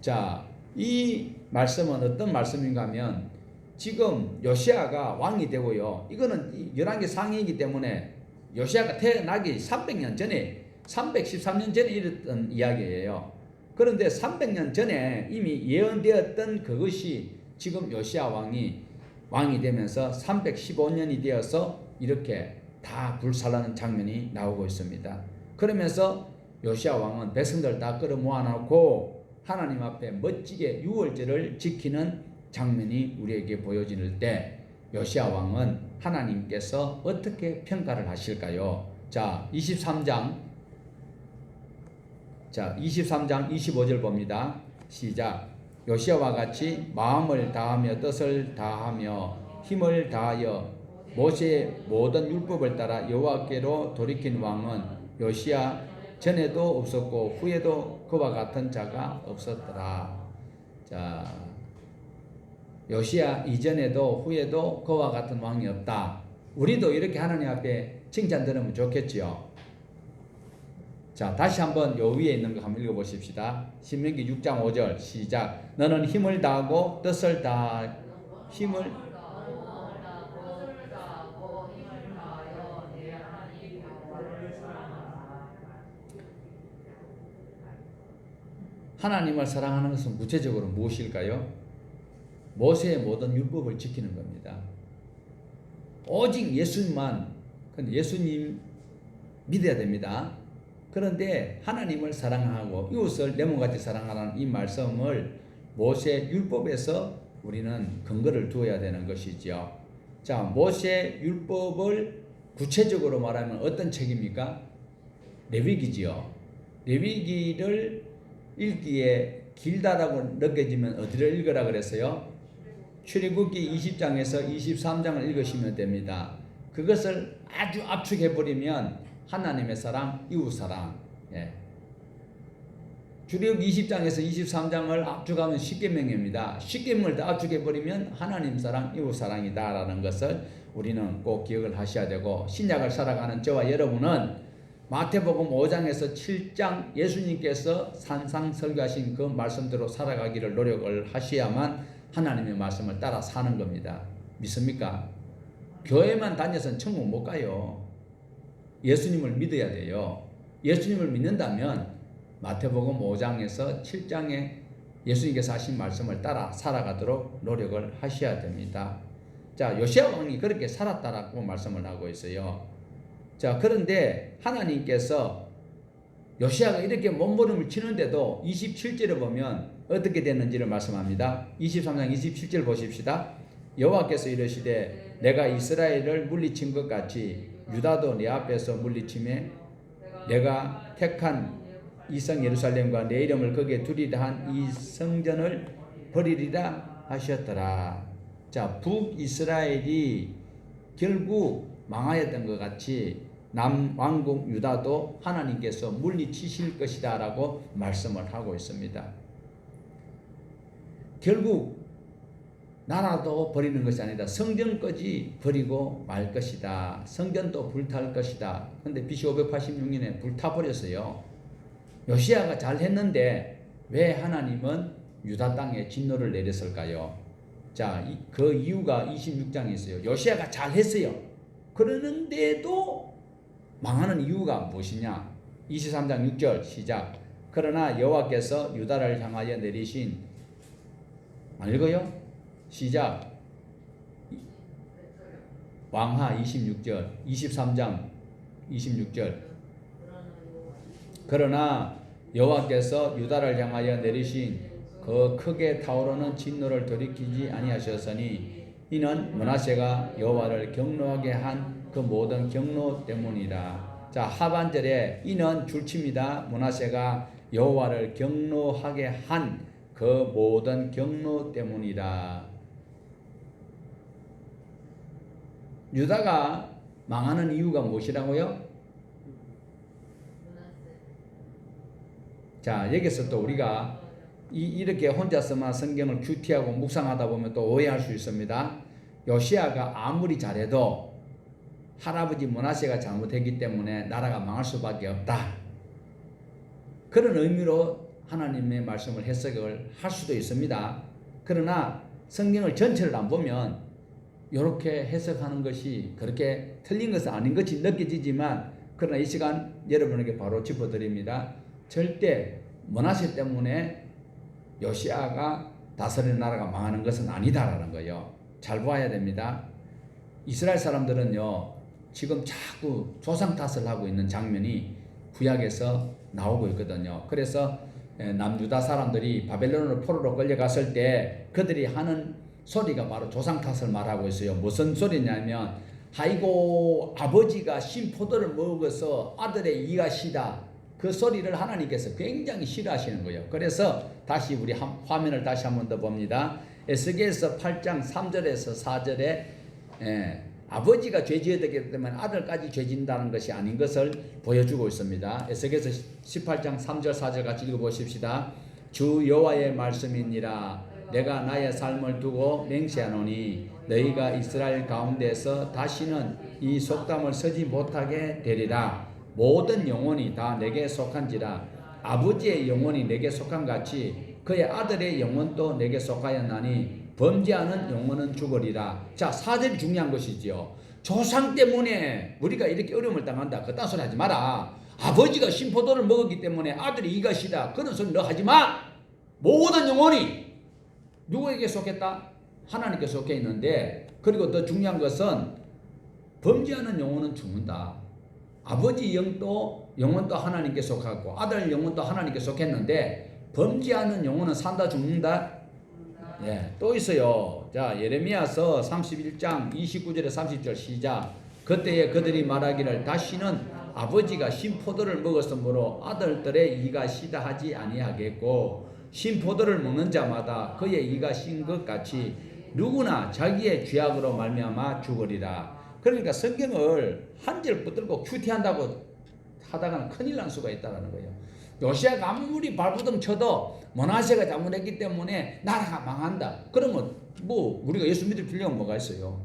자, 이 말씀은 어떤 말씀인가 하면, 지금 요시아가 왕이 되고요, 이거는 열왕기 상이기 때문에 요시아가 태어나기 300년 전에, 313년 전에 일었던 이야기예요. 그런데 300년 전에 이미 예언되었던 그것이 지금 요시아 왕이 되면서 315년이 되어서 이렇게 다 불살라는 장면이 나오고 있습니다. 그러면서 요시아 왕은 백성들 다 끌어모아놓고 하나님 앞에 멋지게 유월절을 지키는 장면이 우리에게 보여질 때, 요시아 왕은 하나님께서 어떻게 평가를 하실까요? 자, 23장 25절 봅니다. 시작. 요시아와 같이 마음을 다하며 뜻을 다하며 힘을 다하여 모세의 모든 율법을 따라 여호와께로 돌이킨 왕은 요시아 전에도 없었고 후에도 그와 같은 자가 없었더라. 자, 요시아 이전에도 후에도 그와 같은 왕이 없다. 우리도 이렇게 하나님 앞에 칭찬 들으면 좋겠지요. 자, 다시 한번 요 위에 있는 거 한번 읽어보십시다. 신명기 6장 5절 시작. 너는 힘을 다하고 뜻을 다하 힘을 하나님을 사랑하는 것은 구체적으로 무엇일까요? 모세의 모든 율법을 지키는 겁니다. 오직 예수님만, 근데 예수님 믿어야 됩니다. 그런데 하나님을 사랑하고 이웃을 내 몸같이 사랑하라는 이 말씀을 모세 율법에서 우리는 근거를 두어야 되는 것이죠. 자, 모세 율법을 구체적으로 말하면 어떤 책입니까? 레위기지요. 레위기를 읽기에 길다라고 느껴지면 어디를 읽으라 그랬어요? 출애굽기 20장에서 23장을 읽으시면 됩니다. 그것을 아주 압축해 버리면 하나님의 사랑, 이웃 사랑, 출애굽 20장에서 23장을 압축하면 10계명입니다. 10계명을 다 압축해버리면 하나님 사랑, 이웃 사랑이다라는 것을 우리는 꼭 기억을 하셔야 되고, 신약을 살아가는 저와 여러분은 마태복음 5장에서 7장 예수님께서 산상 설교하신 그 말씀대로 살아가기를 노력을 하셔야만 하나님의 말씀을 따라 사는 겁니다. 믿습니까? 교회만 다녀서는 천국 못 가요. 예수님을 믿어야 돼요. 예수님을 믿는다면 마태복음 5장에서 7장에 예수님께서 하신 말씀을 따라 살아가도록 노력을 하셔야 됩니다. 자, 요시야 왕이 그렇게 살았다라고 말씀을 하고 있어요. 자, 그런데 하나님께서 요시야가 이렇게 몸부림을 치는데도 27절에 보면 어떻게 됐는지를 말씀합니다. 23장 27절 보십시다. 여호와께서 이르시되 내가 이스라엘을 물리친 것 같이 유다도 내 앞에서 물리침에 내가 택한 이 성 예루살렘과 내 이름을 거기에 두리라 한 이 성전을 버리리라 하셨더라. 자, 북이스라엘이 결국 망하였던 것 같이 남왕국 유다도 하나님께서 물리치실 것이다 라고 말씀을 하고 있습니다. 결국 나라도 버리는 것이 아니다. 성전까지 버리고 말 것이다. 성전도 불탈 것이다. 그런데 BC 586년에 불타버렸어요. 요시야가 잘했는데 왜 하나님은 유다 땅에 진노를 내렸을까요? 자, 그 이유가 26장에 있어요. 요시야가 잘했어요. 그러는데도 망하는 이유가 무엇이냐? 23장 6절 시작. 그러나 여호와께서 유다를 향하여 내리신, 안 읽어요? 시작. 왕하 26절 23장 26절. 그러나 여호와께서 유다를 향하여 내리신 그 크게 타오르는 진노를 돌이키지 아니하셨으니 이는 므낫세가 여호와를 경노하게 한 그 모든 경노 때문이라. 자, 하반절에 이는 줄칩니다. 므낫세가 여호와를 경노하게 한 그 모든 경노 때문이라. 유다가 망하는 이유가 무엇이라고요? 자, 여기서 또 우리가 이렇게 혼자서만 성경을 큐티하고 묵상하다 보면 또 오해할 수 있습니다. 요시야가 아무리 잘해도 할아버지 므낫세가 잘못했기 때문에 나라가 망할 수밖에 없다. 그런 의미로 하나님의 말씀을 해석을 할 수도 있습니다. 그러나 성경을 전체를 안 보면 이렇게 해석하는 것이 그렇게 틀린 것은 아닌 것이 느껴지지만, 그러나 이 시간 여러분에게 바로 짚어드립니다. 절대 므낫세 때문에 요시야가 다스리는 나라가 망하는 것은 아니다라는 거예요. 잘 봐야 됩니다. 이스라엘 사람들은요, 지금 자꾸 조상 탓을 하고 있는 장면이 구약에서 나오고 있거든요. 그래서 남유다 사람들이 바벨론으로 포로로 끌려갔을 때 그들이 하는 소리가 바로 조상 탓을 말하고 있어요. 무슨 소리냐면, 아이고 아버지가 신포도를 먹어서 아들의 이가 시다. 그 소리를 하나님께서 굉장히 싫어하시는 거예요. 그래서 다시 우리 화면을 다시 한 번 더 봅니다. 에스겔서 8장 3절에서 4절에 아버지가 죄 지었기 때문에 아들까지 죄 진다는 것이 아닌 것을 보여주고 있습니다. 에스겔서 18장 3절 4절 같이 읽어보십시다. 주 여호와의 말씀이니라. 내가 나의 삶을 두고 맹세하노니 너희가 이스라엘 가운데서 다시는 이 속담을 쓰지 못하게 되리라. 모든 영혼이 다 내게 속한지라. 아버지의 영혼이 내게 속한 같이 그의 아들의 영혼도 내게 속하였나니 범죄하는 영혼은 죽으리라. 자, 4절이 중요한 것이지요. 조상 때문에 우리가 이렇게 어려움을 당한다. 그딴 소리 하지 마라. 아버지가 신포도를 먹었기 때문에 아들이 이가 시다. 그런 소리 너 하지 마. 모든 영혼이 누구에게 속했다? 하나님께 속해 있는데, 그리고 더 중요한 것은 범죄하는 영혼은 죽는다. 아버지 영혼도 하나님께 속하고 아들 영혼도 하나님께 속했는데 범죄하는 영혼은 산다 죽는다. 예, 또 있어요. 자, 예레미야서 31장 29절에 30절 시작. 그때에 그들이 말하기를 다시는 아버지가 신포도를 먹었으므로 아들들의 이가 시다 하지 아니하겠고 신포도를 먹는 자마다 그의 이가 신 것 같이 누구나 자기의 죄악으로 말미암아 죽으리라. 그러니까 성경을 한 절 붙들고 큐티한다고 하다가는 큰일 날 수가 있다는 거예요. 요시아가 아무리 발부둥 쳐도 므낫세가 잘못했기 때문에 나라가 망한다. 그러면 뭐 우리가 예수 믿을 필요가 뭐가 있어요?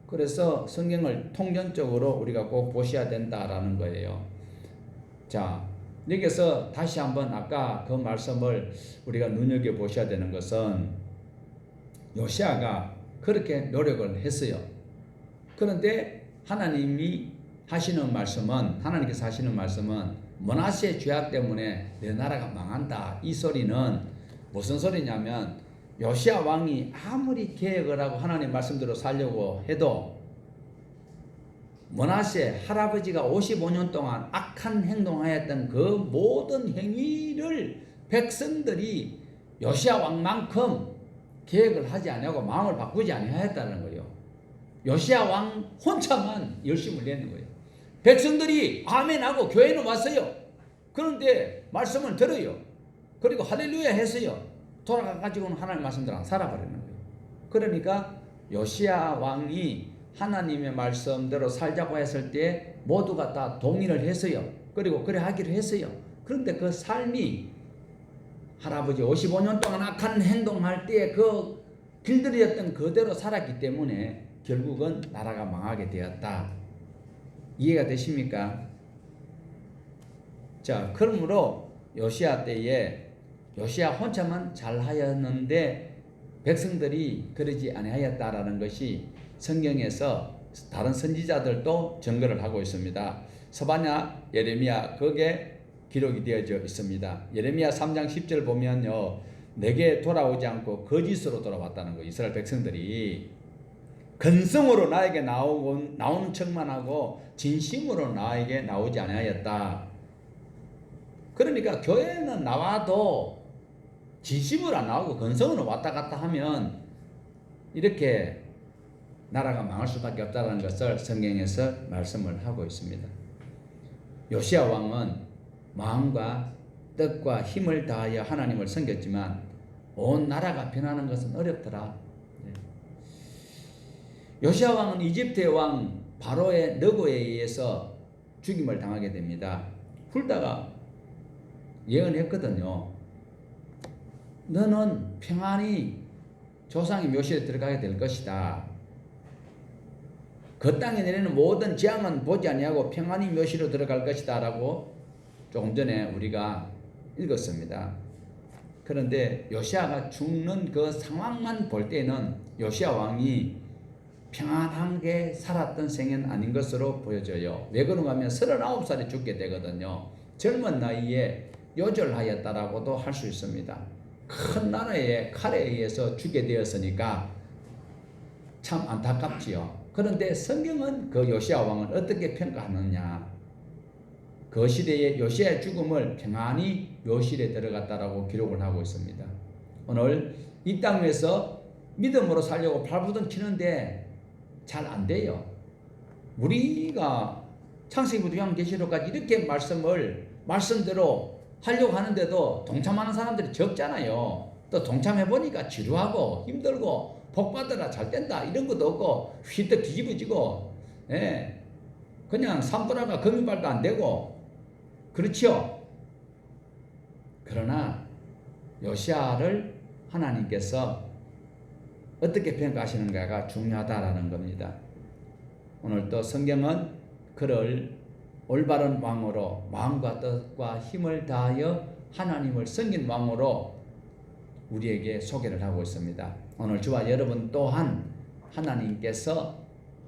그래서 성경을 통전적으로 우리가 꼭 보셔야 된다라는 거예요. 자, 여기서 다시 한번 아까 그 말씀을 우리가 눈여겨보셔야 되는 것은 요시아가 그렇게 노력을 했어요. 그런데 하나님께서 하시는 말씀은 므낫세 죄악 때문에 내 나라가 망한다. 이 소리는 무슨 소리냐면 요시아 왕이 아무리 계획을 하고 하나님 말씀대로 살려고 해도 므낫세 할아버지가 55년 동안 악한 행동하였던 그 모든 행위를 백성들이 요시아 왕만큼 계획을 하지 아니하고 마음을 바꾸지 아니하였다는 거예요. 요시아 왕 혼자만 열심을 내는 거예요. 백성들이 아멘하고 교회는 왔어요. 그런데 말씀을 들어요. 그리고 할렐루야 했어요. 돌아가가지고는 하나님 말씀대로 살아버리는 거예요. 그러니까 요시아 왕이 하나님의 말씀대로 살자고 했을 때 모두가 다 동의를 했어요. 그리고 그래 하기로 했어요. 그런데 그 삶이 할아버지 55년 동안 악한 행동할 때 그 길들였던 그대로 살았기 때문에 결국은 나라가 망하게 되었다. 이해가 되십니까? 자, 그러므로 요시아 때에 요시아 혼자만 잘하였는데 백성들이 그러지 아니하였다라는 것이 성경에서 다른 선지자들도 증거를 하고 있습니다. 스바냐, 예레미야 거기에 기록이 되어져 있습니다. 예레미야 3장 10절 보면요, 내게 돌아오지 않고 거짓으로 돌아왔다는 거예요. 이스라엘 백성들이 근성으로 나에게 나오는 척만 하고 진심으로 나에게 나오지 아니하였다. 그러니까 교회는 나와도 진심으로 안 나오고 근성으로 왔다 갔다 하면 이렇게 나라가 망할 수밖에 없다는 것을 성경에서 말씀을 하고 있습니다. 요시아 왕은 마음과 뜻과 힘을 다하여 하나님을 섬겼지만 온 나라가 변하는 것은 어렵더라. 요시아 왕은 이집트의 왕 바로의 너고에 의해서 죽임을 당하게 됩니다. 훌다가 예언했거든요. 너는 평안히 조상의 묘실에 들어가게 될 것이다. 그 땅에 내리는 모든 재앙은 보지 아니하고 평안히 묘실로 들어갈 것이다 라고 조금 전에 우리가 읽었습니다. 그런데 요시아가 죽는 그 상황만 볼 때는 요시아 왕이 평안하게 살았던 생은 아닌 것으로 보여져요. 왜 그런가 하면 39살에 죽게 되거든요. 젊은 나이에 요절하였다라고도 할 수 있습니다. 큰 나라의 칼에 의해서 죽게 되었으니까 참 안타깝지요. 그런데 성경은 그 요시아 왕을 어떻게 평가하느냐, 그 시대의 요시아의 죽음을 평안히 묘실에 들어갔다라고 기록을 하고 있습니다. 오늘 이 땅에서 믿음으로 살려고 발부둥 치는데 잘 안 돼요. 우리가 창세기부터 요한계시록까지 이렇게 말씀대로 하려고 하는데도 동참하는 사람들이 적잖아요. 또 동참해보니까 지루하고 힘들고 복받으라 잘 된다 이런 것도 없고 휘떡 뒤집어지고, 그냥 산불화가 거미발도 안 되고 그렇죠. 그러나 요시아를 하나님께서 어떻게 평가하시는가가 중요하다라는 겁니다. 오늘 또 성경은 그를 올바른 왕으로 마음과 뜻과 힘을 다하여 하나님을 섬긴 왕으로 우리에게 소개를 하고 있습니다. 오늘 저와 여러분 또한 하나님께서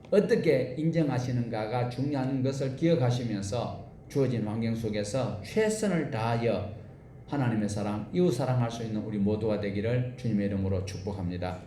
어떻게 인정하시는가가 중요한 것을 기억하시면서 주어진 환경 속에서 최선을 다하여 하나님의 사랑, 이웃 사랑할 수 있는 우리 모두가 되기를 주님의 이름으로 축복합니다.